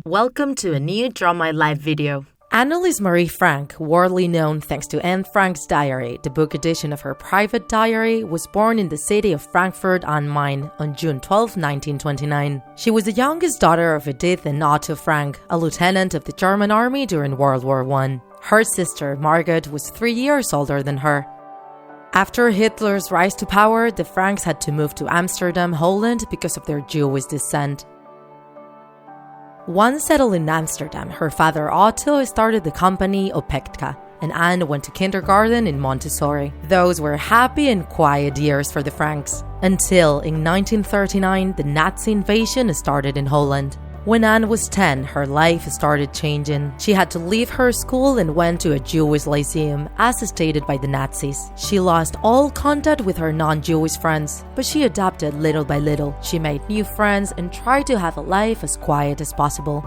Welcome to a new Draw My Life video. Anneliese Marie Frank, widely known thanks to Anne Frank's diary, the book edition of her private diary, was born in the city of Frankfurt am Main on June 12, 1929. She was the youngest daughter of Edith and Otto Frank, a lieutenant of the German army during World War I. Her sister, Margot, was 3 years older than her. After Hitler's rise to power, the Franks had to move to Amsterdam, Holland, because of their Jewish descent. Once settled in Amsterdam, her father Otto started the company Opektka, and Anne went to kindergarten in Montessori. Those were happy and quiet years for the Franks, until in 1939 the Nazi invasion started in Holland. When Anne was 10, her life started changing. She had to leave her school and went to a Jewish lyceum, as stated by the Nazis. She lost all contact with her non-Jewish friends, but she adapted little by little. She made new friends and tried to have a life as quiet as possible.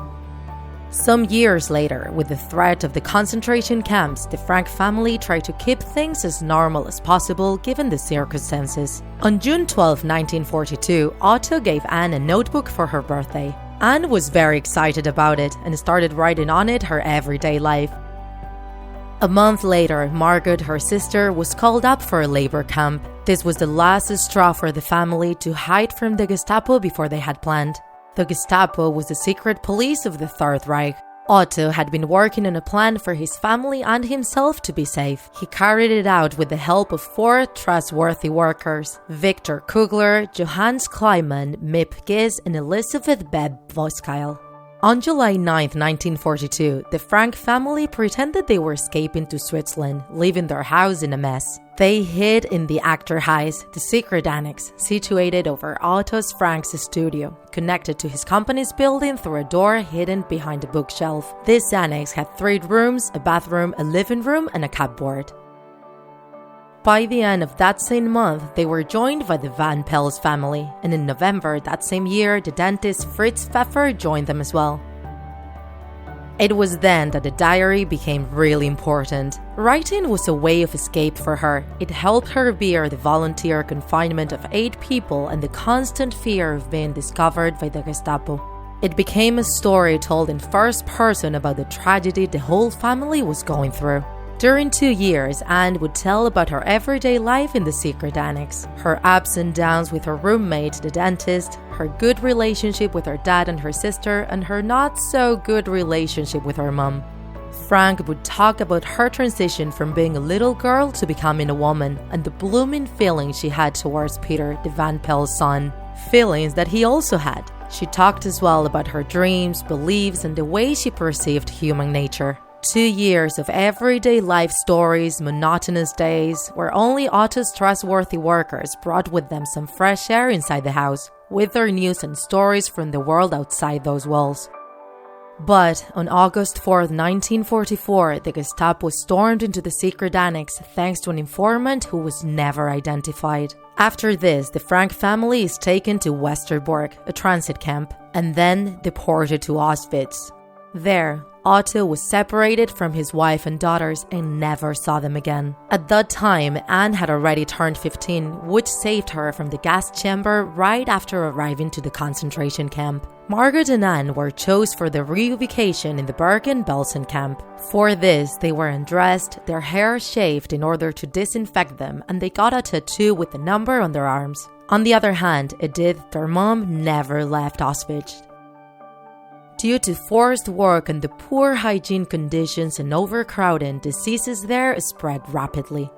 Some years later, with the threat of the concentration camps, the Frank family tried to keep things as normal as possible given the circumstances. On June 12, 1942, Otto gave Anne a notebook for her birthday. Anne was very excited about it and started writing on it her everyday life. A month later, Margot, her sister, was called up for a labor camp. This was the last straw for the family to hide from the Gestapo before they had planned. The Gestapo was the secret police of the Third Reich. Otto had been working on a plan for his family and himself to be safe. He carried it out with the help of 4 trustworthy workers: Victor Kugler, Johannes Kleiman, Mip Giz, and Elisabeth Beb Voskyle. On July 9, 1942, the Frank family pretended they were escaping to Switzerland, leaving their house in a mess. They hid in the Achterhuis, the secret annex, situated over Otto's Frank's studio, connected to his company's building through a door hidden behind a bookshelf. This annex had 3 rooms, a bathroom, a living room, and a cupboard. By the end of that same month, they were joined by the Van Pels family, and in November that same year, the dentist Fritz Pfeffer joined them as well. It was then that the diary became really important. Writing was a way of escape for her. It helped her bear the volunteer confinement of 8 people and the constant fear of being discovered by the Gestapo. It became a story told in first person about the tragedy the whole family was going through. During 2 years, Anne would tell about her everyday life in the secret annex, her ups and downs with her roommate, the dentist, her good relationship with her dad and her sister, and her not-so-good relationship with her mom. Frank would talk about her transition from being a little girl to becoming a woman, and the blooming feelings she had towards Peter, the Van Pel's son. Feelings that he also had. She talked as well about her dreams, beliefs, and the way she perceived human nature. 2 years of everyday life stories, monotonous days, where only Otto's trustworthy workers brought with them some fresh air inside the house, with their news and stories from the world outside those walls. But on August 4, 1944, the Gestapo stormed into the secret annex thanks to an informant who was never identified. After this, the Frank family is taken to Westerbork, a transit camp, and then deported to Auschwitz. There, Otto was separated from his wife and daughters and never saw them again. At that time, Anne had already turned 15, which saved her from the gas chamber right after arriving to the concentration camp. Margot and Anne were chosen for the reunification in the Bergen-Belsen camp. For this, they were undressed, their hair shaved in order to disinfect them, and they got a tattoo with the number on their arms. On the other hand, Edith, their mom, never left Auschwitz. Due to forced work and the poor hygiene conditions and overcrowding, diseases there spread rapidly.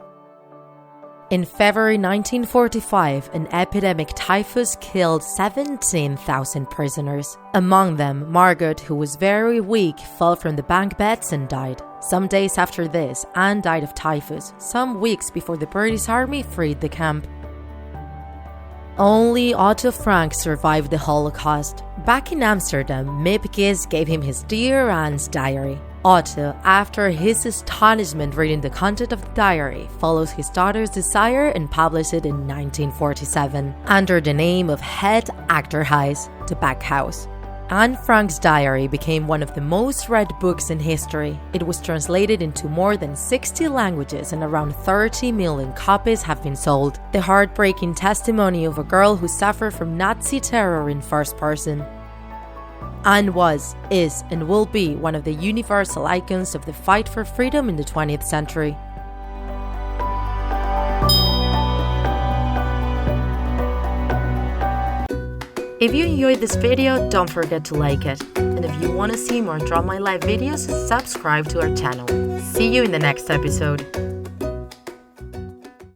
In February 1945, an epidemic typhus killed 17,000 prisoners. Among them, Margot, who was very weak, fell from the bunk beds and died. Some days after this, Anne died of typhus, some weeks before the British Army freed the camp. Only Otto Frank survived the Holocaust. Back in Amsterdam, Mip Giz gave him his Dear Anne's diary. Otto, after his astonishment reading the content of the diary, follows his daughter's desire and published it in 1947, under the name of Het Achterhuis, the back house. Anne Frank's diary became one of the most read books in history. It was translated into more than 60 languages and around 30 million copies have been sold. The heartbreaking testimony of a girl who suffered from Nazi terror in first person. Anne was, is, and will be one of the universal icons of the fight for freedom in the 20th century. If you enjoyed this video, don't forget to like it. And if you want to see more Draw My Life videos, subscribe to our channel. See you in the next episode.